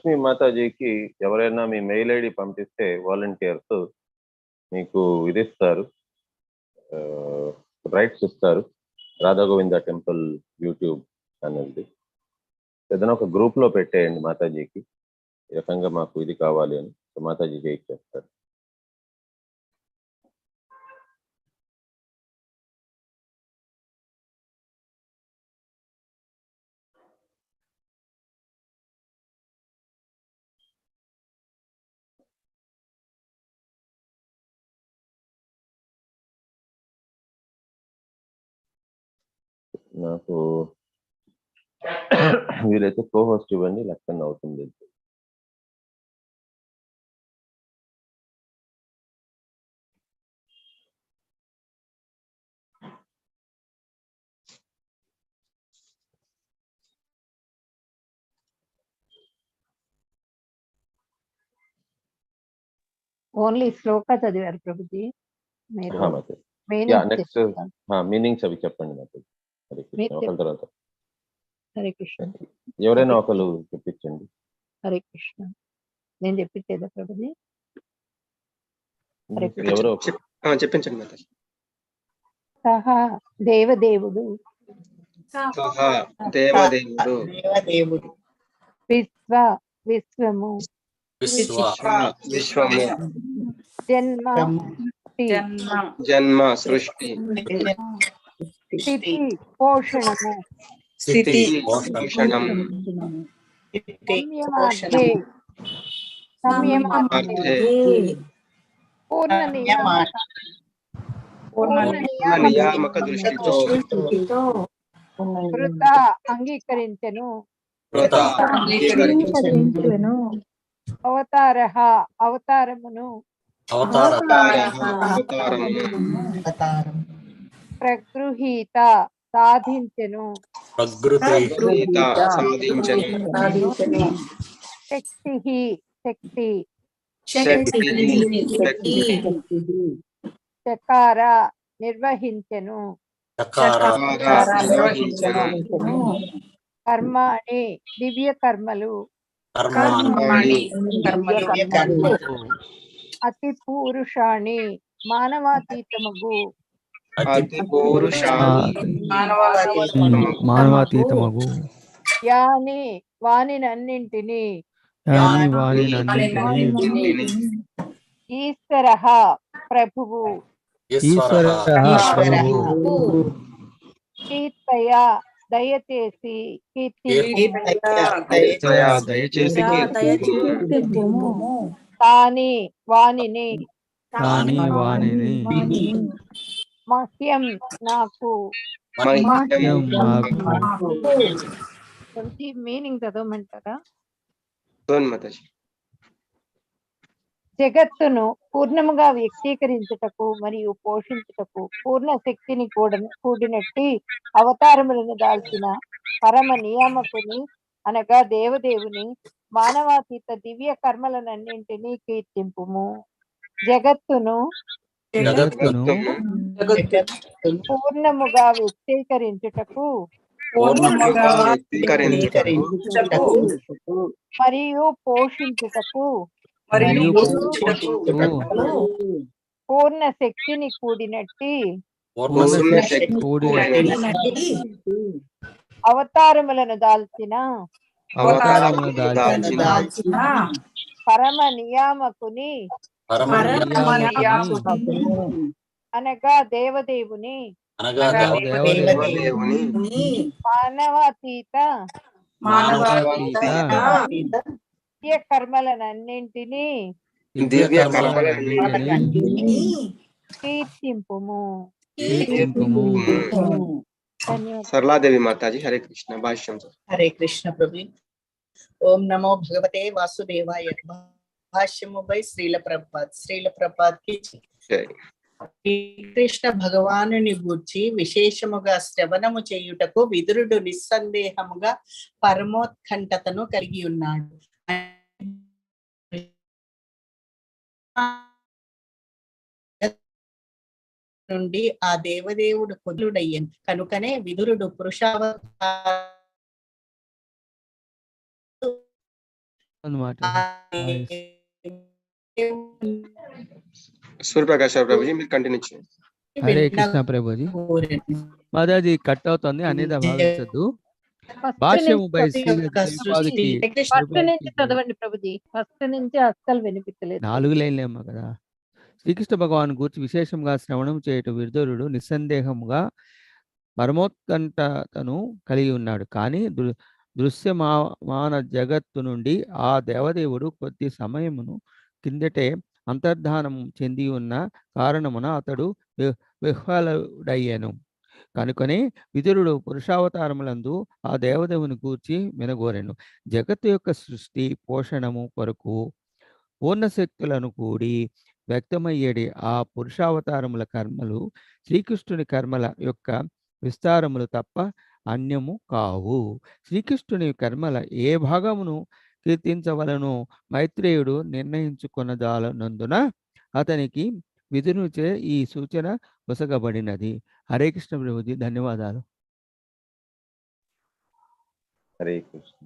మీ మాతాజీకి ఎవరైనా మీ mail ID పంపిస్తే volunteers మీకు ఇది ఇస్తారు, రైట్స్ ఇస్తారు. రాధాగోవింద టెంపుల్ యూట్యూబ్ ఛానల్ది ఏదైనా ఒక గ్రూప్లో పెట్టేయండి మాతాజీకి, ఈ రకంగా మాకు ఇది కావాలి అని. మాతాజీ చేయిస్తారు. నాకు వీలైతే కో హోస్ట్ ఇవ్వండి, లెక్కన అవుతుంది. ఓన్లీ శ్లోక చదివారు ప్రభుజీ. నెక్స్ట్ మీనింగ్స్ అవి చెప్పండి నాకు. హరే కృష్ణ. ఒకరి తర్వాత హరే కృష్ణ. ఎవరైనా ఒకరు చెప్పించండి. హరే కృష్ణ. నేను చెప్పించేదా ప్రభుజీ? ఎవరో చెప్పించండి. సహా దేవదేవుడు విశ్వము జన్మ సృష్టి స్థితి పోషణము నియామక దృష్టితో కృత అంగీకరించెను అవతారః అవతారమును ప్రగృహీత సాధించెను శక్తి చకార నిర్వహించెను కర్మాణి దివ్య కర్మలు అతి పూరుషాణి మానవాతీతమగు యాని వానినన్నింటిని ఈశ్వరః ప్రభువు కీర్తయ దయచేసి తాని వానిని మహ్యం నాకు మీనింగ్ చదవమంటారా? జగత్తును పూర్ణముగా వ్యక్తీకరించుటకు మరియు పోషించుటకు పూర్ణ శక్తిని కూడినట్టి అవతారములను దాల్చిన పరమ నియామకుని అనగా దేవదేవుని మానవాతీత దివ్య కర్మలనన్నింటినీ కీర్తింపుము. జగత్తును పూర్ణముగా వ్యక్తీకరించుటకు మరియు పోషించుటకు పూర్ణ శక్తిని కూడినట్టి అవతారములను దాల్చిన పరమ నియామకుని అనగా దేవదేవుని మానవాతీత దివ్య కర్మలనన్నింటినీ కీర్తింపుము. సరళాదేవి మాతాజీ. హరే కృష్ణ. భాష్యం. హరే కృష్ణ ప్రభు. ఓం నమో భగవతే వాసుదేవాయ. భాష్యము బై శ్రీల ప్రభుపాద్ కి జై. శ్రీకృష్ణ భగవానుని గూర్చి విశేషముగా శ్రవణము చేయుటకు విదురుడు నిస్సందేహముగా పరమోత్కంఠతను కలిగి ఉన్నాడు. నుండి ఆ దేవదేవుడు కుదురుడయ్యను కనుకనే విదురుడు పురుషావతార అన్నమాట. సూర్యప్రకాశ్ ప్రభుజీ మీరు కంటిన్యూ చేయండి. హరే కృష్ణ ప్రభుజీ. మాతాజీ కట్ అవుతుంది అనేది భావించద్దు. ఫస్ట్ భాష్యము నుంచి బై చదవండి. ఫస్ట్ నుంచి చదవండి ప్రభుజీ. ఫస్ట్ నుంచి అస్సలు వినిపించలేదు. 4 లైన్లేమో కదా. శ్రీకృష్ణ భగవాన్ గురించి విశేషంగా శ్రవణం చేయటం విదురుడు నిస్సందేహముగా పరమోత్కంఠతను కలిగి ఉన్నాడు. కానీ దృశ్యమాన జగత్తు నుండి ఆ దేవదేవుడు కొద్ది సమయమును కిందటే అంతర్ధానం చెంది ఉన్న కారణమున అతడు విహ్వలుడయ్యాను. కనుకనే విదురుడు పురుషావతారములందు ఆ దేవదేవుని గూర్చి వినగోరెను. జగత్తు యొక్క సృష్టి పోషణము కొరకు పూర్ణశక్తులను కూడి వ్యక్తమయ్యేది ఆ పురుషావతారముల కర్మలు శ్రీకృష్ణుని కర్మల యొక్క విస్తారములు తప్ప అన్యము కావు. శ్రీకృష్ణుని కర్మల ఏ భాగమును కీర్తించవలనో మైత్రేయుడు నిర్ణయించుకొనజాలనందున అతనికి విదురునిచే ఈ సూచన వసగబడినది. హరే కృష్ణ ప్రభుజీ, ధన్యవాదాలు. Hare Krishna.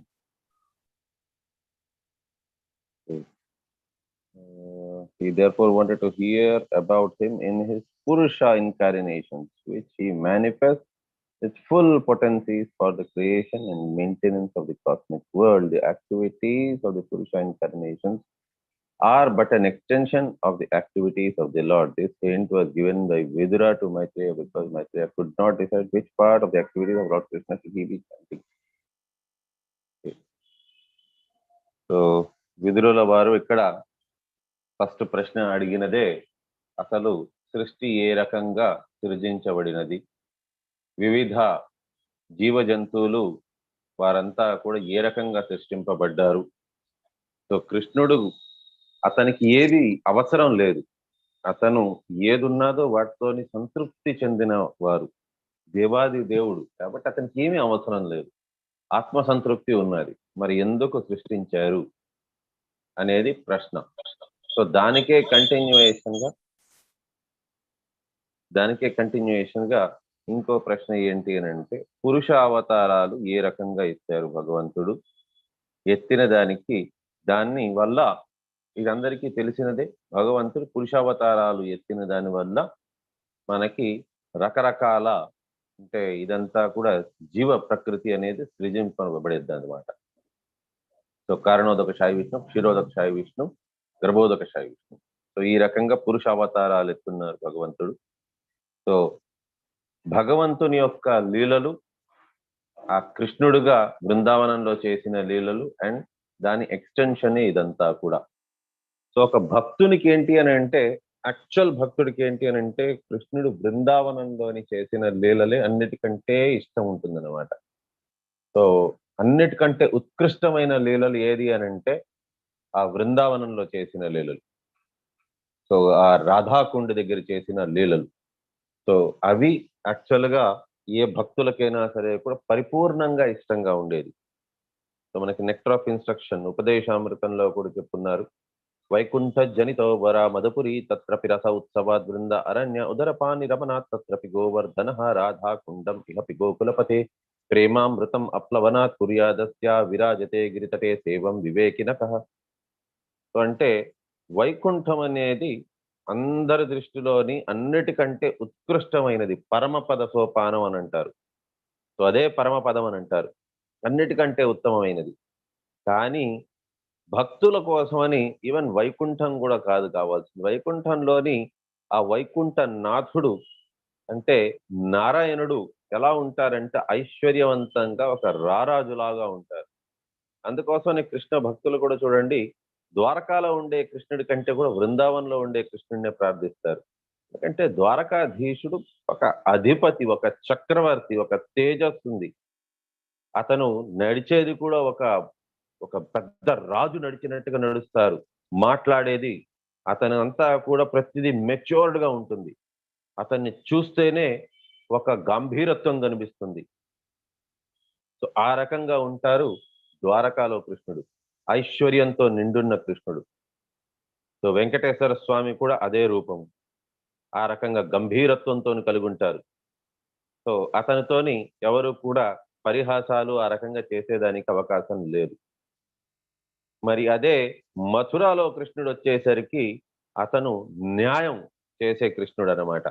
He therefore wanted to hear about him in his Purusha incarnations, which he manifests its full potencies for the creation and maintenance of the cosmic world. The activities of the Purusha incarnations are but an extension of the activities of the Lord. This hint was given by Vidura to Maitreya because Maitreya could not decide which part of the activities of Lord Krishna should he be chanting. So, Vidurula varu ikkada first ప్రశ్న అడిగినదే అసలు సృష్టి ఏ రకంగా సృజించబడినది, వివిధ జీవ జంతువులు వారంతా కూడా ఏ రకంగా సృష్టింపబడ్డారు. సో కృష్ణుడు అతనికి ఏది అవసరం లేదు, అతను ఏదున్నాదో వాటితోని సంతృప్తి చెందిన వారు, దేవాది దేవుడు కాబట్టి అతనికి ఏమీ అవసరం లేదు, ఆత్మ సంతృప్తి ఉన్నది. మరి ఎందుకు సృష్టించారు అనేది ప్రశ్న. సో దానికే కంటిన్యూయేషన్ గా ఇంకో ప్రశ్న ఏంటి అని అంటే, పురుష అవతారాలు ఏ రకంగా ఇచ్చారు భగవంతుడు, ఎత్తిన దాని వల్ల ఇదందరికీ తెలిసినదే. భగవంతుడు పురుషావతారాలు ఎత్తిన దాని వల్ల మనకి రకరకాల అంటే ఇదంతా కూడా జీవ ప్రకృతి అనేది సృజింపబడేది అనమాట. సో కారణోదక శాయి విష్ణు, క్షీరోదక శాయి విష్ణు, గర్భోదక శాయి విష్ణు. సో ఈ రకంగా పురుష అవతారాలు ఎత్తున్నారు భగవంతుడు. సో భగవంతుని యొక్క లీలలు, ఆ కృష్ణుడుగా బృందావనంలో చేసిన లీలలు అండ్ దాని ఎక్స్టెన్షన్ ఇదంతా కూడా. సో ఒక భక్తునికి ఏంటి అని అంటే, యాక్చువల్ భక్తుడికి ఏంటి అని అంటే, కృష్ణుడు బృందావనంలోని చేసిన లీలలే అన్నిటికంటే ఇష్టం ఉంటుందన్నమాట. సో అన్నిటికంటే ఉత్కృష్టమైన లీలలు ఏది అని అంటే ఆ బృందావనంలో చేసిన లీలలు. సో ఆ రాధాకుండ దగ్గర చేసిన లీలలు. సో అవి యాక్చువల్గా ఏ భక్తులకైనా సరే కూడా పరిపూర్ణంగా ఇష్టంగా ఉండేది. సో మనకి నెక్టర్ ఆఫ్ ఇన్స్ట్రక్షన్ ఉపదేశామృతంలో కూడా చెప్పున్నారు, వైకుంఠ జనితో వర మధుపురి తత్రపి రస ఉత్సవాద్ బృంద అరణ్య ఉదరపాని రమణాత్ తత్రపి గోవర్ధన రాధాకుండం ఇహపి గోకులపతే ప్రేమామృతం అప్లవనాత్ కుర్యాదస్య విరాజతే గిరితటే సేవం వివేకినకః. సో అంటే వైకుంఠం అనేది అందరి దృష్టిలోని అన్నిటికంటే ఉత్కృష్టమైనది, పరమపద సోపానం అని అంటారు. సో అదే పరమపదం అని అంటారు, అన్నిటికంటే ఉత్తమమైనది. కానీ భక్తుల కోసమని ఈవెన్ వైకుంఠం కూడా కాదు కావాల్సింది. వైకుంఠంలోని ఆ వైకుంఠ నాథుడు అంటే నారాయణుడు ఎలా ఉంటారంటే ఐశ్వర్యవంతంగా ఒక రారాజులాగా ఉంటారు. అందుకోసమని కృష్ణ భక్తులు కూడా చూడండి, ద్వారకాలో ఉండే కృష్ణుడి కంటే కూడా బృందావనంలో ఉండే కృష్ణుడినే ప్రార్థిస్తారు. ఎందుకంటే ద్వారకాధీశుడు ఒక అధిపతి, ఒక చక్రవర్తి, ఒక తేజస్సు ఉంది. అతను నడిచేది కూడా ఒక పెద్ద రాజు నడిచినట్టుగా నడుస్తారు. మాట్లాడేది అతను అంతా కూడా ప్రతిదీ మెచ్యూర్డ్ గా ఉంటుంది. అతన్ని చూస్తేనే ఒక గంభీరత్వం కనిపిస్తుంది. సో ఆ రకంగా ఉంటారు ద్వారకాలో కృష్ణుడు, ఐశ్వర్యంతో నిండున్న కృష్ణుడు. సో వెంకటేశ్వర స్వామి కూడా అదే రూపం, ఆ రకంగా గంభీరత్వంతో కలిగి ఉంటారు. సో అతనితోని ఎవరు కూడా పరిహాసాలు ఆ రకంగా చేసేదానికి అవకాశం లేదు. మరి అదే మథురాలో కృష్ణుడు వచ్చేసరికి అతను న్యాయం చేసే కృష్ణుడు అన్నమాట.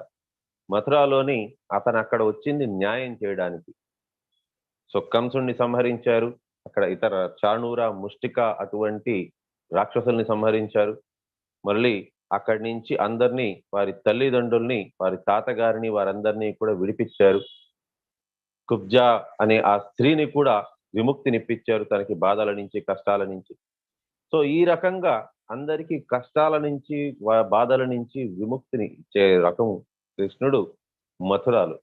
మథురాలోని అతను అక్కడ వచ్చింది న్యాయం చేయడానికి. సో కంసుణ్ణి సంహరించారు, అక్కడ ఇతర చాణూర, ముష్టిక అటువంటి రాక్షసుల్ని సంహరించారు. మళ్ళీ అక్కడి నుంచి అందరినీ, వారి తల్లిదండ్రుల్ని, వారి తాతగారిని, వారందరినీ కూడా విడిపించారు. కుబ్జా అనే ఆ స్త్రీని కూడా విముక్తినిప్పించారు తనకి బాధల నుంచి, కష్టాల నుంచి. సో ఈ రకంగా అందరికీ కష్టాల నుంచి, బాధల నుంచి విముక్తిని ఇచ్చే రకం కృష్ణుడు మథురాలు.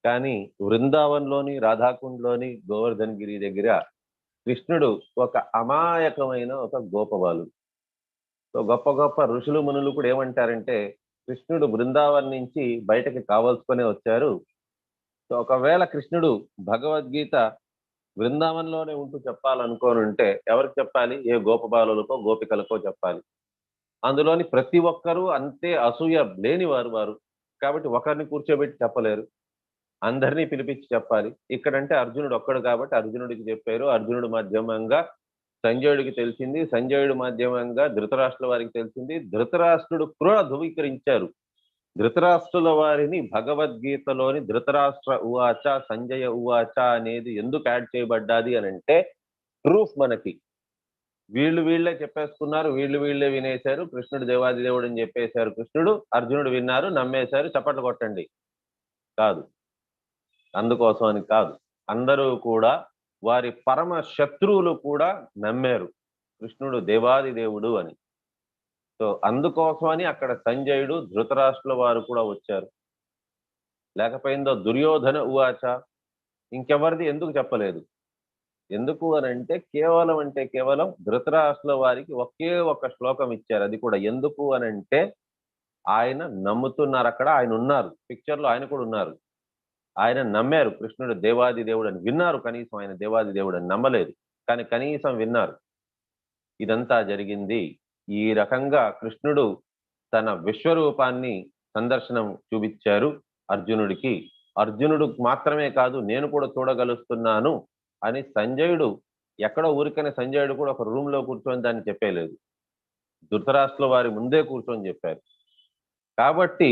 కానీ వృందావన్లోని, రాధాకుండ్లోని, గోవర్ధన్ గిరి దగ్గర కృష్ణుడు ఒక అమాయకమైన ఒక గోపబాలు. సో గొప్ప గొప్ప ఋషులు, మునులు కూడా ఏమంటారంటే, కృష్ణుడు బృందావన్ నుంచి బయటకి కావాల్సుకునే వచ్చారు. సో ఒకవేళ కృష్ణుడు భగవద్గీత బృందావన్లోనే ఉంటూ చెప్పాలనుకోనుంటే ఎవరికి చెప్పాలి? ఏ గోపబాలులకో, గోపికలకో చెప్పాలి. అందులోని ప్రతి ఒక్కరూ అంతే అసూయ లేని వారు. కాబట్టి ఒకరిని కూర్చోబెట్టి చెప్పలేరు, అందరినీ పిలిపించి చెప్పాలి. ఇక్కడంటే అర్జునుడు ఒక్కడు కాబట్టి అర్జునుడికి చెప్పారు. అర్జునుడు మాధ్యమంగా సంజయుడికి తెలిసింది, సంజయుడు మాధ్యమంగా ధృతరాష్ట్రుల వారికి తెలిసింది. ధృతరాష్ట్రుడు కూడా ధృవీకరించారు. ధృతరాష్ట్రుల వారిని భగవద్గీతలోని ధృతరాష్ట్ర ఉవాచ, సంజయ ఉవాచ అనేది ఎందుకు యాడ్ చేయబడ్డాది అని అంటే, ప్రూఫ్ మనకి. వీళ్ళే చెప్పేసుకున్నారు, వీళ్ళే వినేశారు. కృష్ణుడు దేవాది దేవుడు అని చెప్పేశారు. కృష్ణుడు, అర్జునుడు విన్నారు, నమ్మేశారు, చప్పట్లు కొట్టండి కాదు. అందుకోసం అని కాదు, అందరూ కూడా వారి పరమ శత్రువులు కూడా నమ్మారు కృష్ణుడు దేవాది దేవుడు అని. సో అందుకోసమని అక్కడ సంజయుడు, ధృతరాష్ట్రుల వారు కూడా వచ్చారు. లేకపోయిందో దుర్యోధన ఉవాచ, ఇంకెవరిది ఎందుకు చెప్పలేదు? ఎందుకు అని అంటే కేవలం ధృతరాష్ట్రుల వారికి ఒకే ఒక శ్లోకం ఇచ్చారు. అది కూడా ఎందుకు అని అంటే, ఆయన నమ్ముతున్నారు, అక్కడ ఆయన ఉన్నారు, పిక్చర్లో ఆయన కూడా ఉన్నారు. ఆయన నమ్మారు కృష్ణుడు దేవాది దేవుడు అని, విన్నారు. కనీసం ఆయన దేవాది దేవుడు అని నమ్మలేదు, కానీ కనీసం విన్నారు. ఇదంతా జరిగింది. ఈ రకంగా కృష్ణుడు తన విశ్వరూపాన్ని సందర్శనం చూపించారు అర్జునుడికి. అర్జునుడు మాత్రమే కాదు, నేను కూడా చూడగలుస్తున్నాను అని సంజయుడు, ఎక్కడో ఊరికనే సంజయుడు కూడా ఒక రూమ్ లో కూర్చొని దాన్ని చెప్పేలేదు, ధృతరాష్ట్రుల వారి ముందే కూర్చొని చెప్పారు. కాబట్టి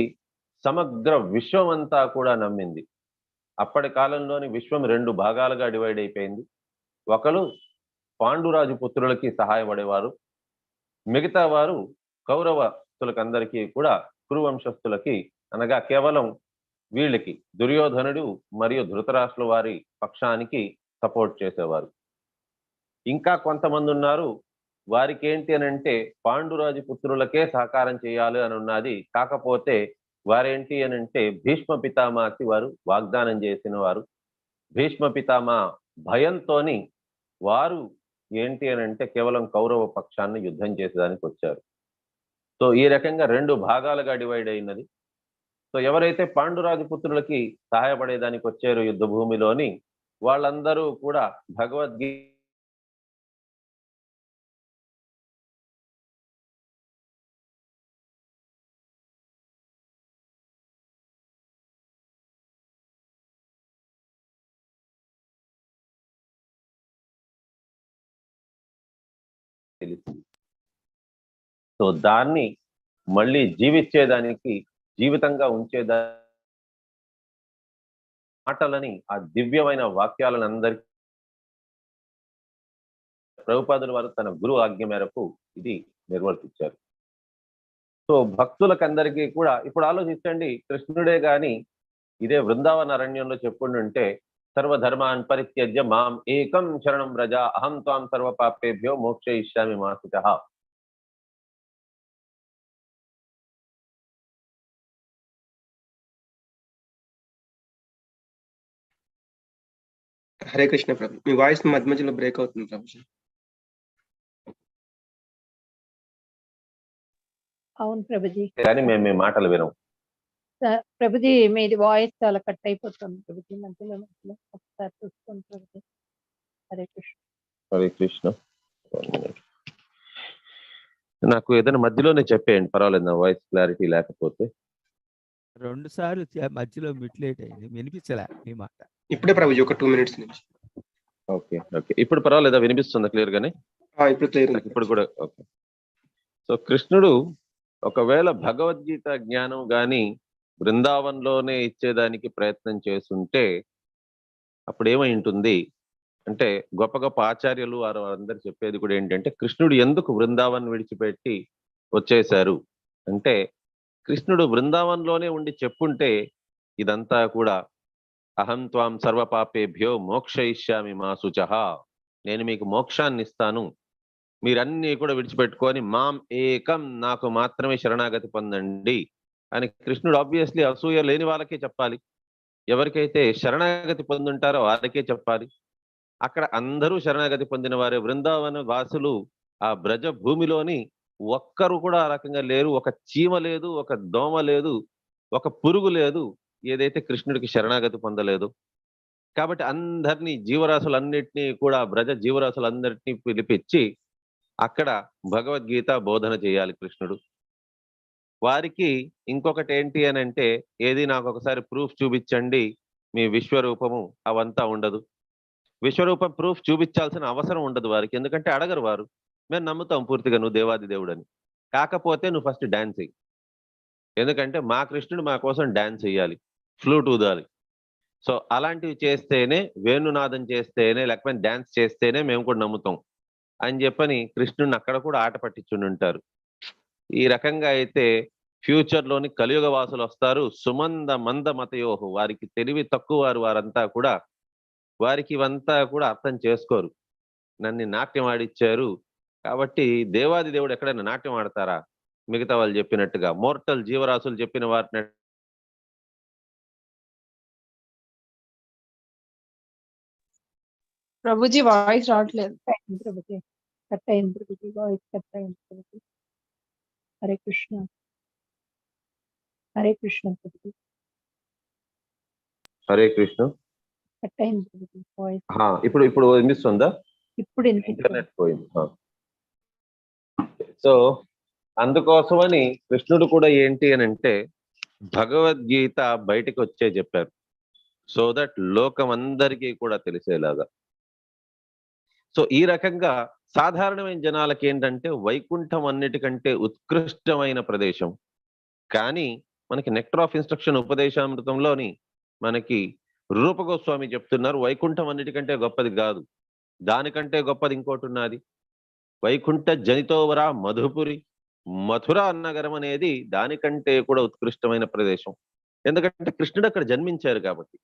సమగ్ర విశ్వం అంతా కూడా నమ్మింది. అప్పటి కాలంలోని విశ్వం 2 భాగాలుగా డివైడ్ అయిపోయింది. ఒకరు పాండురాజు పుత్రులకి సహాయపడేవారు, మిగతా వారు కౌరవస్తులకందరికీ కూడా, కురువంశస్థులకి అనగా కేవలం వీళ్ళకి, దుర్యోధనుడు మరియు ధృతరాష్ట్రుల వారి పక్షానికి సపోర్ట్ చేసేవారు. ఇంకా కొంతమంది ఉన్నారు, వారికి ఏంటి అని అంటే పాండురాజు పుత్రులకే సహకారం చేయాలి అని ఉన్నది. కాకపోతే వారేంటి అని అంటే భీష్మ పితామహకి వారు వాగ్దానం చేసిన వారు. భీష్మ పితామహ భయంతోని వారు ఏంటి అని అంటే కేవలం కౌరవ పక్షాన్ని యుద్ధం చేసేదానికి వచ్చారు. సో ఈ రకంగా 2 భాగాలుగా డివైడ్ అయినది. సో ఎవరైతే పాండురాజు పుత్రులకి సహాయపడేదానికి వచ్చారో యుద్ధ భూమిలోని, వాళ్ళందరూ కూడా భగవద్గీత తెలిసింది. సో దాన్ని మళ్ళీ జీవించేదానికి, జీవితంగా ఉంచేదా మాటలని, ఆ దివ్యమైన వాక్యాలను అందరికీ ప్రభుపాదుల వారు తన గురు ఆజ్ఞ మేరకు ఇది నిర్వర్తించారు. సో భక్తులకందరికీ కూడా ఇప్పుడు ఆలోచించండి, కృష్ణుడే గాని ఇదే బృందావన అరణ్యంలో చెప్పుండుంటే, సర్వధర్మాన్ పరిత్యజ్య మాం ఏకం శరణం వ్రజ అహం త్వాం సర్వ పాపేభ్యో మోక్షయిష్యామి మా శుచః. హరే కృష్ణ ప్రభు, మీ వాయిస్ మధ్య మధ్యలో బ్రేక్ అవుతుంది ప్రభుజీ. అవును ప్రభుజీ. కానీ మేము మీ మాటలు వినం ప్రభుజీ, మీది వాయిస్ చాలా కట్ అయిపోతుంది ప్రభుజీ, మధ్యలో ఒకసారి చూసుకోండి ప్రభుజీ. హరే కృష్ణ. హరే కృష్ణ. నాకు ఏదైనా మధ్యలోనే చెప్పేయండి, పర్వాలేదు, నా వాయిస్ క్లారిటీ లేకపోతే. 2 సార్లు మధ్యలో మిట్లేట్ అయింది, వినిపించలే మీ మాట. ఇప్పుడే ప్రభుజీ, ఒక 2 minutes నుంచి. ఓకే. ఇప్పుడు పర్వాలేదా? వినిపిస్తుందా క్లియర్ గానే? ఇప్పుడు క్లియర్ ఉంది. ఇప్పుడు కూడా ఓకే. సో కృష్ణుడు ఒకవేళ భగవద్గీత జ్ఞానం గాని బృందావనంలోనే ఇచ్చేదానికి ప్రయత్నం చేస్తుంటే అప్పుడు ఏమై ఉంటుంది అంటే గొప్ప గొప్ప ఆచార్యులు వారు అందరు చెప్పేది కూడా ఏంటంటే కృష్ణుడు ఎందుకు బృందావనం విడిచిపెట్టి వచ్చేశారు అంటే కృష్ణుడు బృందావనంలోనే ఉండి చెప్పుంటే ఇదంతా కూడా అహం త్వాం సర్వపాపేభ్యో మోక్షయిష్యామి మా శుచః, నేను మీకు మోక్షాన్ని ఇస్తాను, మీరన్నీ కూడా విడిచిపెట్టుకొని మాం ఏకం, నాకు మాత్రమే శరణాగతి పొందండి అని కృష్ణుడు ఆబ్వియస్లీ అసూయ లేని వాళ్ళకే చెప్పాలి. ఎవరికైతే శరణాగతి పొందుంటారో వారికే చెప్పాలి. అక్కడ అందరూ శరణాగతి పొందిన వారే. బృందావన వాసులు ఆ బ్రజ భూమిలోని ఒక్కరు కూడా ఆ రకంగా లేరు. ఒక చీమ లేదు, ఒక దోమ లేదు, ఒక పురుగు లేదు ఏదైతే కృష్ణుడికి శరణాగతి పొందలేదు. కాబట్టి అందరినీ జీవరాశులన్నిటినీ కూడా బ్రజ జీవరాశులందరినీ పిలిపించి అక్కడ భగవద్గీత బోధన చేయాలి కృష్ణుడు. వారికి ఇంకొకటి ఏంటి అని అంటే, ఏది నాకు ఒకసారి ప్రూఫ్ చూపించండి మీ విశ్వరూపము, అవంతా ఉండదు. విశ్వరూపం ప్రూఫ్ చూపించాల్సిన అవసరం ఉండదు వారికి, ఎందుకంటే అడగరు వారు. మేము నమ్ముతాం పూర్తిగా నువ్వు దేవాది దేవుడని. కాకపోతే నువ్వు ఫస్ట్ డాన్స్ చెయ్యి, ఎందుకంటే మా కృష్ణుడు మా కోసం డాన్స్ చెయ్యాలి, ఫ్లూట్ ఊదాలి. సో అలాంటివి చేస్తేనే, వేణునాదం చేస్తేనే, లేకపోతే డాన్స్ చేస్తేనే మేము కూడా నమ్ముతాం అని చెప్పని కృష్ణుడిని అక్కడ కూడా ఆట పట్టించుండి ఉంటారు. ఈ రకంగా అయితే ఫ్యూచర్ లోని కలియుగ వాసులు వస్తారు. సుమంద మంద మతయోహు, వారికి తెలివి తక్కువ వారంతా కూడా, వారికి ఇవంతా కూడా అర్థం చేసుకోరు. నన్ను నాట్యం ఆడిచ్చారు కాబట్టి దేవాది దేవుడు ఎక్కడైనా నాట్యం ఆడతారా? మిగతా వాళ్ళు చెప్పినట్టుగా మోర్టల్ జీవరాశులు చెప్పిన వాటిని ప్రభుజీ వాయిస్ రావట్లేదు. ప్రభుజీ కట్ అయింది. ప్రభుజీ వాయిస్ కట్ అయింది. ప్రభుజీ హరే కృష్ణ, హరే కృష్ణ. ప్రభుజీ హరే కృష్ణ. కట్ అయింది ప్రభుజీ వాయిస్. ఇప్పుడు వినిపిస్తుందా? ఇప్పుడు ఇంటర్నెట్ పోయింది. సో అందుకోసమని కృష్ణుడు కూడా ఏంటి అని అంటే భగవద్గీత బయటకు వచ్చే చెప్పారు, సో దట్ లోకం అందరికీ కూడా తెలిసేలాగా. సో ఈ రకంగా సాధారణమైన జనాలకి ఏంటంటే వైకుంఠం అన్నిటికంటే ఉత్కృష్టమైన ప్రదేశం. కానీ మనకి నెక్టర్ ఆఫ్ ఇన్స్ట్రక్షన్ ఉపదేశామృతంలోని మనకి రూపగోస్వామి చెప్తున్నారు, వైకుంఠం అన్నిటికంటే గొప్పది కాదు, దానికంటే గొప్పది ఇంకోటి ఉన్నది. వైకుంఠ జనితోవరా మధుపురి, మథురా నగరం అనేది దానికంటే కూడా ఉత్కృష్టమైన ప్రదేశం. ఎందుకంటే కృష్ణుడు అక్కడ జన్మించారు కాబట్టి.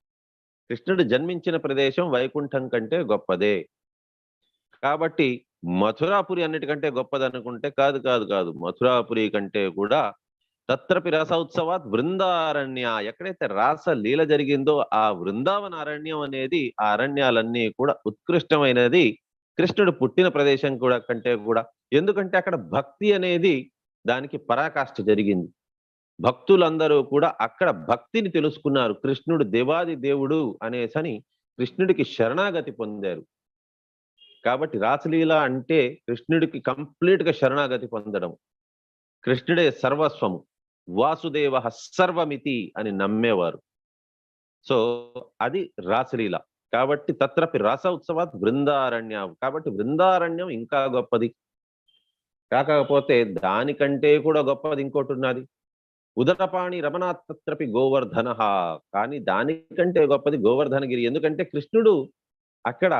కృష్ణుడు జన్మించిన ప్రదేశం వైకుంఠం కంటే గొప్పదే. కాబట్టి మథురాపురి అన్నిటికంటే గొప్పది అనుకుంటే కాదు కాదు కాదు, మథురాపురి కంటే కూడా తత్రపి రస ఉత్సవాత్ బృందారణ్య, ఎక్కడైతే రాస లీల జరిగిందో ఆ బృందావన అరణ్యం అనేది, ఆ అరణ్యాలన్నీ కూడా ఉత్కృష్టమైనది కృష్ణుడు పుట్టిన ప్రదేశం కూడా కంటే కూడా. ఎందుకంటే అక్కడ భక్తి అనేది దానికి పరాకాష్ఠ జరిగింది. భక్తులందరూ కూడా అక్కడ భక్తిని తెలుసుకున్నారు. కృష్ణుడు దేవాది దేవుడు అనేసని కృష్ణుడికి శరణాగతి పొందారు. కాబట్టి రాసలీల అంటే కృష్ణుడికి కంప్లీట్ గా శరణాగతి పొందడం. కృష్ణుడే సర్వస్వము, వాసుదేవ సర్వమితి అని నమ్మేవారు. సో అది రాసలీల. కాబట్టి తత్రపి రస ఉత్సవాత్ బృందారణ్య, కాబట్టి బృందారణ్యం ఇంకా గొప్పది. కాకపోతే దానికంటే కూడా గొప్పది ఇంకోటి ఉన్నది, ఉదరపాణి రమణాత్ తత్రపి గోవర్ధన, కానీ దానికంటే గొప్పది గోవర్ధనగిరి. ఎందుకంటే కృష్ణుడు అక్కడ,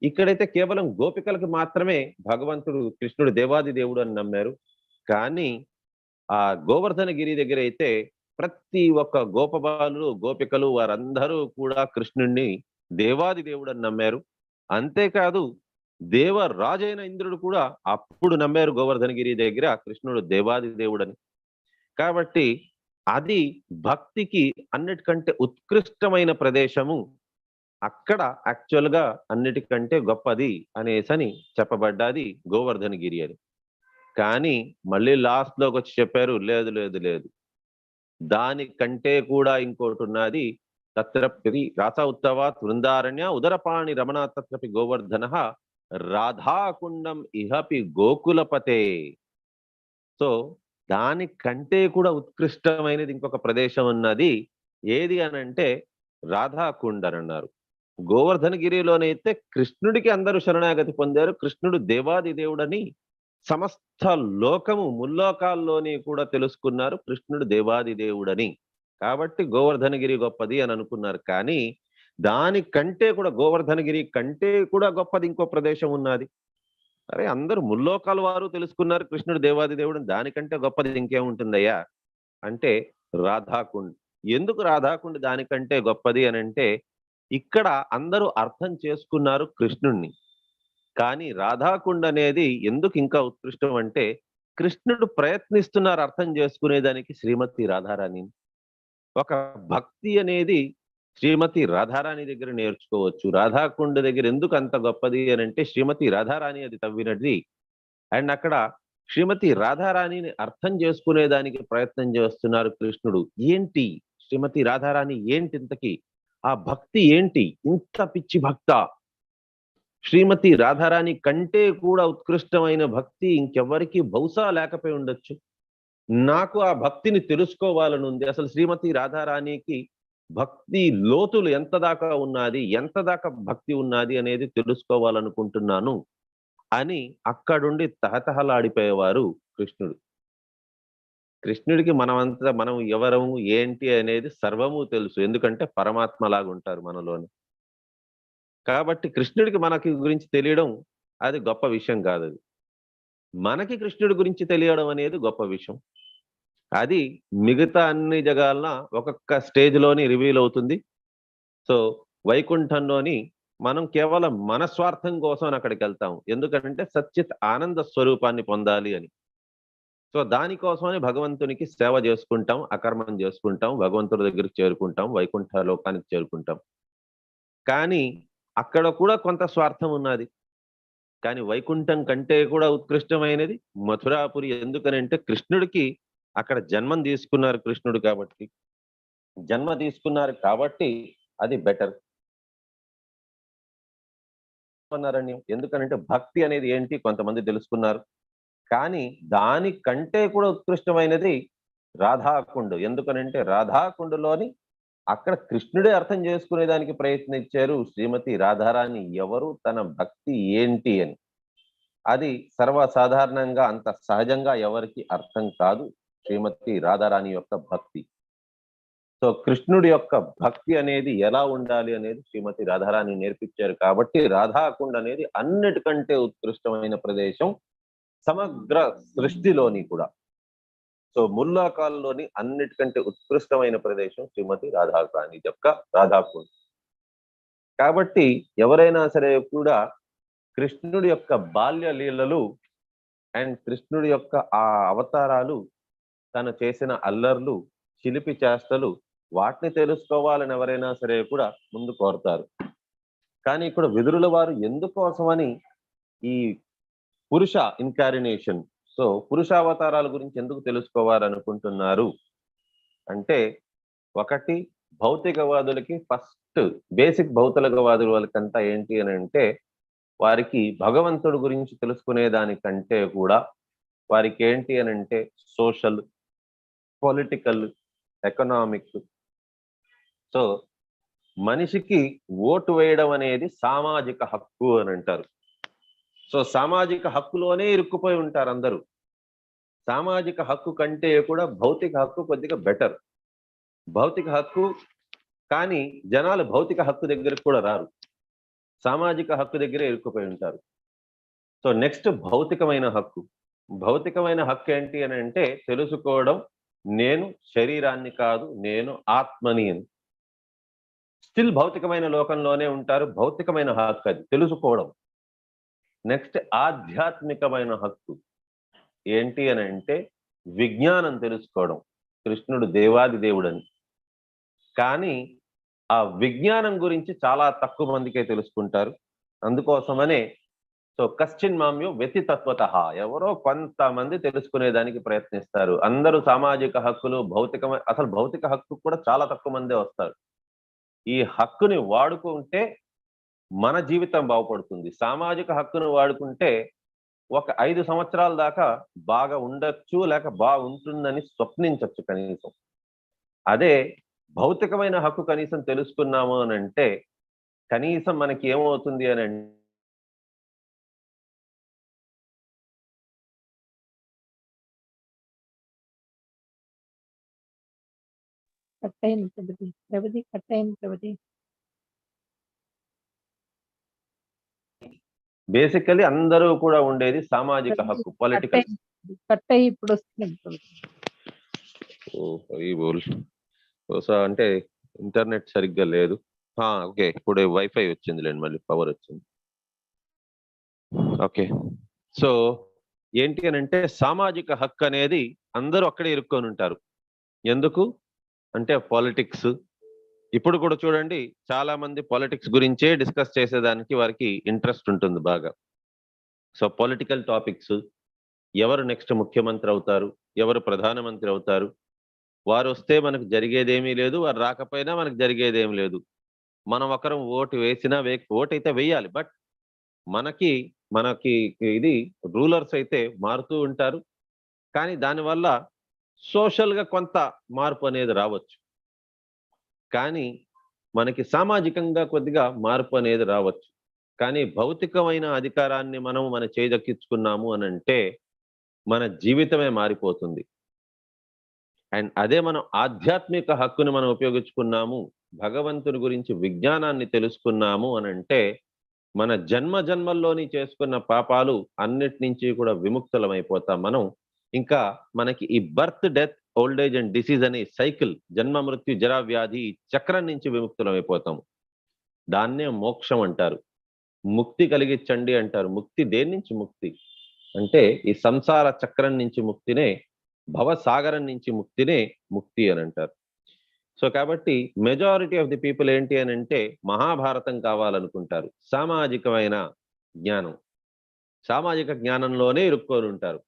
ఇక్కడైతే కేవలం గోపికలకు మాత్రమే భగవంతుడు కృష్ణుడు దేవాది దేవుడు అని నమ్మారు. కానీ ఆ గోవర్ధనగిరి దగ్గర అయితే ప్రతి ఒక్క గోపబాలు గోపికలు వారందరూ కూడా కృష్ణుడిని దేవాది దేవుడు అని నమ్మారు. అంతేకాదు దేవరాజైన ఇంద్రుడు కూడా అప్పుడు నమ్మారు గోవర్ధనగిరి దగ్గర కృష్ణుడు దేవాది దేవుడని. కాబట్టి అది భక్తికి అన్నిటికంటే ఉత్కృష్టమైన ప్రదేశము. అక్కడ యాక్చువల్ గా అన్నిటికంటే గొప్పది అనేసని చెప్పబడ్డాది గోవర్ధనగిరి అని. కానీ మళ్ళీ లాస్ట్ లోకి వచ్చి చెప్పారు, లేదు లేదు లేదు, దానికంటే కూడా ఇంకోటి ఉన్నది. తత్రపి రాస ఉత్సవాత్ బృందారణ్య ఉదరపాణి రమణ తత్రపి గోవర్ధన రాధాకుండం ఇహపి గోకులపతే. సో దానికంటే కూడా ఉత్కృష్టమైనది ఇంకొక ప్రదేశం ఉన్నది. ఏది అని అంటే రాధాకుండ అన్నారు. గోవర్ధనగిరిలోనైతే కృష్ణుడికి అందరూ శరణాగతి పొందారు. కృష్ణుడు దేవాది దేవుడని సమస్త లోకము ముల్లోకాల్లోని కూడా తెలుసుకున్నారు కృష్ణుడు దేవాది దేవుడని. కాబట్టి గోవర్ధనగిరి గొప్పది అని అనుకున్నారు. కానీ దానికంటే కూడా గోవర్ధనగిరి కంటే కూడా గొప్పది ఇంకో ప్రదేశం ఉన్నది. అరే అందరూ ముల్లోకాల వారు తెలుసుకున్నారు కృష్ణుడు దేవాది దేవుడు, దానికంటే గొప్పది ఇంకేముంటుందయ్యా అంటే రాధాకుండ్. ఎందుకు రాధాకుండ్ దానికంటే గొప్పది అని అంటే ఇక్కడ అందరూ అర్థం చేసుకున్నారు కృష్ణుణ్ణి. కానీ రాధాకుండ్ అనేది ఎందుకు ఇంకా ఉత్కృష్టం అంటే కృష్ణుడు ప్రయత్నిస్తున్నారు అర్థం చేసుకునేదానికి శ్రీమతి రాధారాణి. ఒక భక్తి అనేది శ్రీమతి రాధారాణి దగ్గర నేర్చుకోవచ్చు. రాధాకుండ దగ్గర ఎందుకు అంత గొప్పది అని అంటే శ్రీమతి రాధారాణి అది తవ్వినది. అండ్ అక్కడ శ్రీమతి రాధారాణిని అర్థం చేసుకునేదానికి ప్రయత్నం చేస్తున్నారు కృష్ణుడు. ఏంటి శ్రీమతి రాధారాణి ఏంటి ఇంతకి, ఆ భక్తి ఏంటి, ఇంత పిచ్చి భక్త, శ్రీమతి రాధారాణి కంటే కూడా ఉత్కృష్టమైన భక్తి ఇంకెవ్వరికి బహుశా లేకపోయి ఉండొచ్చు. నాకు ఆ భక్తిని తెలుసుకోవాలని ఉంది. అసలు శ్రీమతి రాధారాణికి భక్తి లోతులు ఎంత దాకా ఉన్నది, ఎంత దాకా భక్తి ఉన్నది అనేది తెలుసుకోవాలనుకుంటున్నాను అని అక్కడుండి తహతహలాడిపోయేవారు కృష్ణుడు. కృష్ణుడికి మనం ఎవరము ఏంటి అనేది సర్వము తెలుసు, ఎందుకంటే పరమాత్మ లాగా ఉంటారు మనలోని. కాబట్టి కృష్ణుడికి మనకి గురించి తెలియడం అది గొప్ప విషయం కాదు. అది మనకి కృష్ణుడి గురించి తెలియడం అనేది గొప్ప విషయం. అది మిగతా అన్ని జగాలన ఒక్కొక్క స్టేజ్లోని రివీల్ అవుతుంది. సో వైకుంఠంలోని మనం కేవలం మన స్వార్థం కోసం అక్కడికి వెళ్తాం, ఎందుకంటే సచ్చిత్ ఆనంద స్వరూపాన్ని పొందాలి అని. సో దానికోసమని భగవంతునికి సేవ చేసుకుంటాం, అకర్మం చేసుకుంటాం, భగవంతుడి దగ్గరికి చేరుకుంటాం, వైకుంఠ లోకానికి చేరుకుంటాం. కానీ అక్కడ కూడా కొంత స్వార్థం ఉన్నది. కానీ వైకుంఠం కంటే కూడా ఉత్కృష్టమైనది మథురాపురి. ఎందుకనంటే కృష్ణుడికి అక్కడ జన్మం తీసుకున్నారు కృష్ణుడు కాబట్టి, జన్మ తీసుకున్నారు కాబట్టి అది బెటర్ అన్నారని. ఎందుకనంటే భక్తి అనేది ఏంటి కొంతమంది తెలుసుకున్నారు. కానీ దానికంటే కూడా ఉత్కృష్టమైనది రాధాకుండు. ఎందుకనంటే రాధాకుండులోని అక్కడ కృష్ణుడే అర్థం చేసుకునేదానికి ప్రయత్నించారు శ్రీమతి రాధారాణి ఎవరు, తన భక్తి ఏంటి అని. అది సర్వసాధారణంగా అంత సహజంగా ఎవరికి అర్థం కాదు శ్రీమతి రాధారాణి యొక్క భక్తి. సో కృష్ణుడి యొక్క భక్తి అనేది ఎలా ఉండాలి అనేది శ్రీమతి రాధారాణి నేర్పించారు. కాబట్టి రాధాకుండ్ అనేది అన్నిటికంటే ఉత్కృష్టమైన ప్రదేశం సమగ్ర సృష్టిలోని కూడా. సో ముల్లోకాల్లోని అన్నిటికంటే ఉత్కృష్టమైన ప్రదేశం శ్రీమతి రాధారాణి యొక్క రాధాకుండ్. కాబట్టి ఎవరైనా సరే కూడా కృష్ణుడి యొక్క బాల్య లీలలు అండ్ కృష్ణుడి యొక్క ఆ అవతారాలు, తను చేసిన అల్లర్లు, చిలిపి చేష్టలు, వాటిని తెలుసుకోవాలని ఎవరైనా సరే కూడా ముందు కోరుతారు. కానీ ఇక్కడ విదురుల వారు ఎందుకోసమని ఈ పురుష ఇన్కారినేషన్, సో పురుషావతారాల గురించి ఎందుకు తెలుసుకోవాలనుకుంటున్నారు అంటే, ఒకటి భౌతికవాదులకి ఫస్ట్ బేసిక్ భౌతికవాదుల వాళ్ళకంతా ఏంటి అని అంటే వారికి భగవంతుడి గురించి తెలుసుకునే దానికంటే కూడా వారికి ఏంటి అని అంటే సోషల్, పొలిటికల్, ఎకనామిక్. సో మనిషికి ఓటు వేయడం అనేది సామాజిక హక్కు అని అంటారు. సో సామాజిక హక్కులోనే ఇరుక్కుపోయి ఉంటారు అందరూ. సామాజిక హక్కు కంటే కూడా భౌతిక హక్కు కొద్దిగా బెటర్. భౌతిక హక్కు కానీ జనాలు భౌతిక హక్కు దగ్గరకు కూడా రారు, సామాజిక హక్కు దగ్గరే ఇరుక్కుపోయి ఉంటారు. సో నెక్స్ట్ భౌతికమైన హక్కు. భౌతికమైన హక్కు ఏంటి అని అంటే తెలుసుకోవడం, నేను శరీరాన్ని కాదు నేను ఆత్మని అని. స్టిల్ భౌతికమైన లోకంలోనే ఉంటారు. భౌతికమైన హక్కు అది తెలుసుకోవడం. నెక్స్ట్ ఆధ్యాత్మికమైన హక్కు ఏంటి అని అంటే విజ్ఞానం తెలుసుకోవడం, కృష్ణుడు దేవాది దేవుడని. కానీ ఆ విజ్ఞానం గురించి చాలా తక్కువ మందికే తెలుసుకుంటారు. అందుకోసమనే సో కశ్చిన్ మామ్యో వ్యతితత్వత, ఎవరో కొంతమంది తెలుసుకునేదానికి ప్రయత్నిస్తారు. అందరూ సామాజిక హక్కులు, అసలు భౌతిక హక్కు కూడా చాలా తక్కువ మందే వస్తారు. ఈ హక్కుని వాడుకుంటే మన జీవితం బాగుపడుతుంది. సామాజిక హక్కును వాడుకుంటే ఒక 5 సంవత్సరాల దాకా బాగా ఉండొచ్చు, లేక బాగుంటుందని స్వప్నించవచ్చు కనీసం. అదే భౌతికమైన హక్కు కనీసం తెలుసుకున్నాము అని అంటే కనీసం మనకి ఏమవుతుంది అని కట్ అయింది ప్రభుజీ. ప్రభుజీ కట్ అయింది ప్రభుజీ. బేసికలీ అందరూ కూడా ఉండేది సామాజిక హక్కు, పొలిటికల్. కట్ అయ్యి ఇప్పుడు వస్తుంది ప్రభుజీ. అంటే ఇంటర్నెట్ సరిగ్గా లేదు. ఓకే, ఇప్పుడు వైఫై వచ్చిందిలేండి, మళ్ళీ పవర్ వచ్చింది. ఓకే, సో ఏంటి అని అంటే సామాజిక హక్కు అనేది అందరూ అక్కడే ఇరుక్కొని ఉంటారు. ఎందుకు అంటే పాలిటిక్స్. ఇప్పుడు కూడా చూడండి, చాలా మంది పాలిటిక్స్ గురించే డిస్కస్ చేసేదానికి వారికి ఇంట్రెస్ట్ ఉంటుంది బాగా. సో పొలిటికల్ టాపిక్స్, ఎవరు నెక్స్ట్ ముఖ్యమంత్రి అవుతారు, ఎవరు ప్రధానమంత్రి అవుతారు, వారు వస్తే మనకు జరిగేదేమీ లేదు, వారు రాకపోయినా మనకు జరిగేదేమీ లేదు. మనం ఒకరం ఓటు వేసినా ఓటు అయితే వేయాలి, బట్ మనకి ఇది రూలర్స్ అయితే మారుతూ ఉంటారు. కానీ దానివల్ల సోషల్గా కొంత మార్పు అనేది రావచ్చు, కానీ మనకి సామాజికంగా కొద్దిగా మార్పు అనేది రావచ్చు. కానీ భౌతికమైన అధికారాన్ని మన చేదక్కించుకున్నాము అని అంటే మన జీవితమే మారిపోతుంది. అండ్ అదే మనం ఆధ్యాత్మిక హక్కుని మనం ఉపయోగించుకున్నాము, భగవంతుని గురించి విజ్ఞానాన్ని తెలుసుకున్నాము అని అంటే మన జన్మల్లోని చేసుకున్న పాపాలు అన్నిటి నుంచి కూడా విముక్తులమైపోతాం మనం. ఇంకా మనకి ఈ birth, death, old age and disease అనే సైకిల్, జన్మ మృత్యు జరా వ్యాధి చక్రం నుంచి విముక్తులమైపోతాము. దాన్నే మోక్షం అంటారు, ముక్తి కలిగించండి అంటారు. ముక్తి దేని నుంచి ముక్తి అంటే ఈ సంసార చక్రం నుంచి ముక్తినే, భవసాగరం నుంచి ముక్తినే ముక్తి అని అంటారు. సో కాబట్టి మెజారిటీ ఆఫ్ ది పీపుల్ ఏంటి అని అంటే మహాభారతం కావాలనుకుంటారు. సామాజికమైన జ్ఞానం, సామాజిక జ్ఞానంలోనే ఇరుక్కొని ఉంటారు.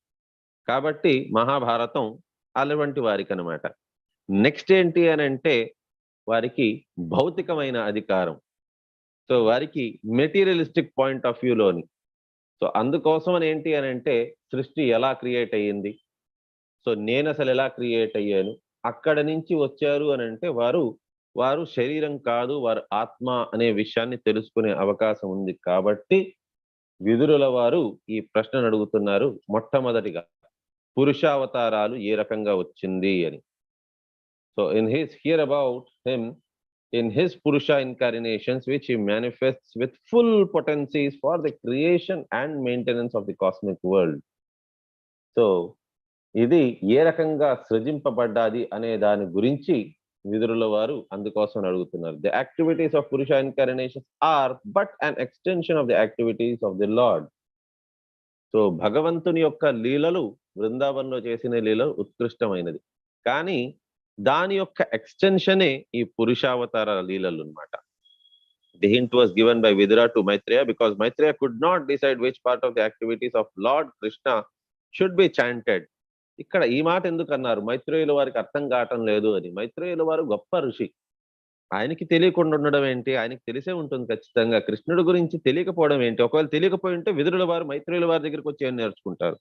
కాబట్టి మహాభారతం అటువంటి వారికి అనమాట. నెక్స్ట్ ఏంటి అని అంటే వారికి భౌతికమైన అధికారం. సో వారికి మెటీరియలిస్టిక్ పాయింట్ ఆఫ్ వ్యూలోని. సో అందుకోసం ఏంటి అని అంటే సృష్టి ఎలా క్రియేట్ అయ్యింది, సో నేను అసలు ఎలా క్రియేట్ అయ్యాను, అక్కడ నుంచి వచ్చారు అని అంటే వారు శరీరం కాదు, వారు ఆత్మ అనే విషయాన్ని తెలుసుకునే అవకాశం ఉంది. కాబట్టి విదురుల వారు ఈ ప్రశ్నను అడుగుతున్నారు మొట్టమొదటిగా, పురుషావతారాలు ఏ రకంగా వచ్చింది అని. So hear about him in his Purusha incarnations, which he manifests with full potencies for the creation and maintenance of the cosmic world. So ఇది ఏ రకంగా సృజింపబడ్డాది అనే దాని గురించి విదురుల వారు అందుకోసం అడుగుతున్నారు. The activities of Purusha incarnations are but an extension of the activities of the Lord. So భగవంతుని యొక్క లీలలు, బృందావనంలో చేసిన లీలలు ఉత్కృష్టమైనది, కానీ దాని యొక్క ఎక్స్టెన్షనే ఈ పురుషావతార లీలలు అన్నమాట. The hint was given by Vidura to Maitreya because Maitreya could not decide which part of the activities of Lord Krishna should be chanted. ఇక్కడ ఈ మాట ఎందుకు అన్నారు, మైత్రేయుల వారికి అర్థం కావటం లేదు అని. మైత్రేయుల వారు గొప్ప ఋషి, ఆయనకి తెలియకుండా ఉండడం ఏంటి, ఆయనకి తెలిసే ఉంటుంది ఖచ్చితంగా. కృష్ణుడి గురించి తెలియకపోవడం ఏంటి? ఒకవేళ తెలియకపోయి ఉంటే విదురుల వారు మైత్రేయుల వారి దగ్గరికి వచ్చి ఏం నేర్చుకుంటారు?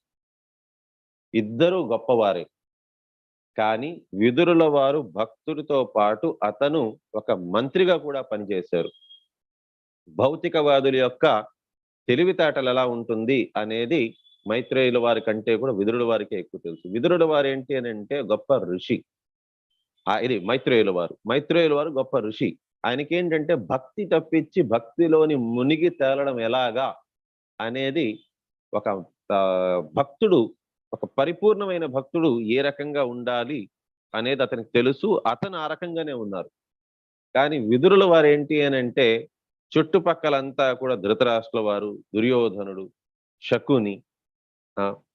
ఇద్దరు గొప్పవారే, కానీ విదురుల వారు భక్తుడితో పాటు అతను ఒక మంత్రిగా కూడా పనిచేశారు. భౌతికవాదుల యొక్క తెలివితేటలు ఎలా ఉంటుంది అనేది మైత్రేయుల వారి కంటే కూడా విదురుల వారికి ఎక్కువ తెలుసు. విదురుల వారు ఏంటి అని అంటే గొప్ప ఋషి. ఇది మైత్రేయుల వారు గొప్ప ఋషి. ఆయనకి ఏంటంటే భక్తి తప్పించి భక్తిలోని మునిగి తేలడం ఎలాగా అనేది, ఒక భక్తుడు, ఒక పరిపూర్ణమైన భక్తుడు ఏ రకంగా ఉండాలి అనేది అతనికి తెలుసు. అతను ఆ రకంగానే ఉన్నారు. కానీ విదురుల వారు ఏంటి అని అంటే చుట్టుపక్కలంతా కూడా ధృతరాష్ట్రుల వారు, దుర్యోధనుడు, శకుని,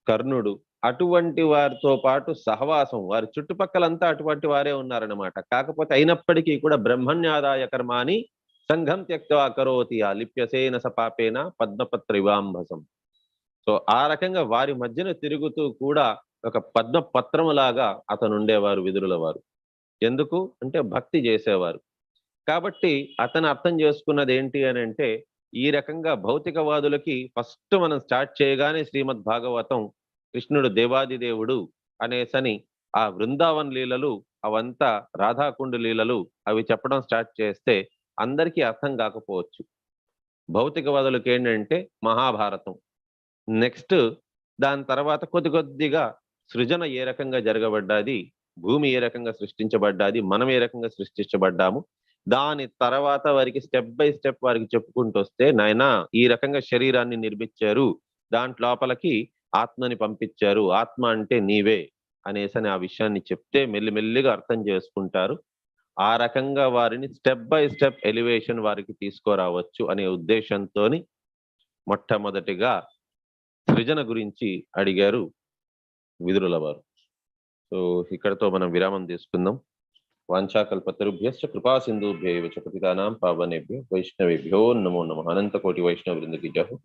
కర్ణుడు, అటువంటి వారితో పాటు సహవాసం, వారి చుట్టుపక్కలంతా అటువంటి వారే ఉన్నారన్నమాట. కాకపోతే అయినప్పటికీ కూడా బ్రహ్మణ్యాదాయ కర్మాని సంఘం త్యక్త్వా కరోతి లిప్యసేన సపాపేన పద్మపత్ర ఇవాంభసం. సో ఆ రకంగా వారి మధ్యన తిరుగుతూ కూడా ఒక పద్మపత్రములాగా అతను ఉండేవారు విదురుల వారు. ఎందుకు అంటే భక్తి చేసేవారు. కాబట్టి అతను అర్థం చేసుకున్నది ఏంటి అని అంటే ఈ రకంగా భౌతికవాదులకి ఫస్ట్ మనం స్టార్ట్ చేయగానే శ్రీమద్ భాగవతం కృష్ణుడు దేవాది దేవుడు అనేసని ఆ బృందావన్ లీలలు, అవంతా రాధాకుండ లీలలు అవి చెప్పడం స్టార్ట్ చేస్తే అందరికీ అర్థం కాకపోవచ్చు. భౌతికవాదులకు ఏంటంటే మహాభారతం, నెక్స్ట్ దాని తర్వాత కొద్దిగా సృజన ఏ రకంగా జరగబడ్డాది, భూమి ఏ రకంగా సృష్టించబడ్డాది, మనం ఏ రకంగా సృష్టించబడ్డాము, దాని తర్వాత వారికి స్టెప్ బై స్టెప్ వారికి చెప్పుకుంటూ వస్తే, నాయనా ఈ రకంగా శరీరాన్ని నిర్మించారు, దాంట్లోపలకి ఆత్మని పంపించారు, ఆత్మ అంటే నీవే అనేసి ఆ విషయాన్ని చెప్తే మెల్లిమెల్లిగా అర్థం చేసుకుంటారు. ఆ రకంగా వారిని స్టెప్ బై స్టెప్ ఎలివేషన్ వారికి తీసుకురావచ్చు అనే ఉద్దేశంతో మొట్టమొదటిగా సృజన గురించి అడిగారు విదురుల వారు. సో ఇక్కడతో మనం విరామం తీసుకుందాం. వాంఛాకల్పతరుభ్యశ్చ కృపా సింధుభ్యైవ చ పతితానాం పావనేభ్యో వైష్ణవేభ్యో నమో నమః. అనంత కోటి వైష్ణవ వృందకి జయ.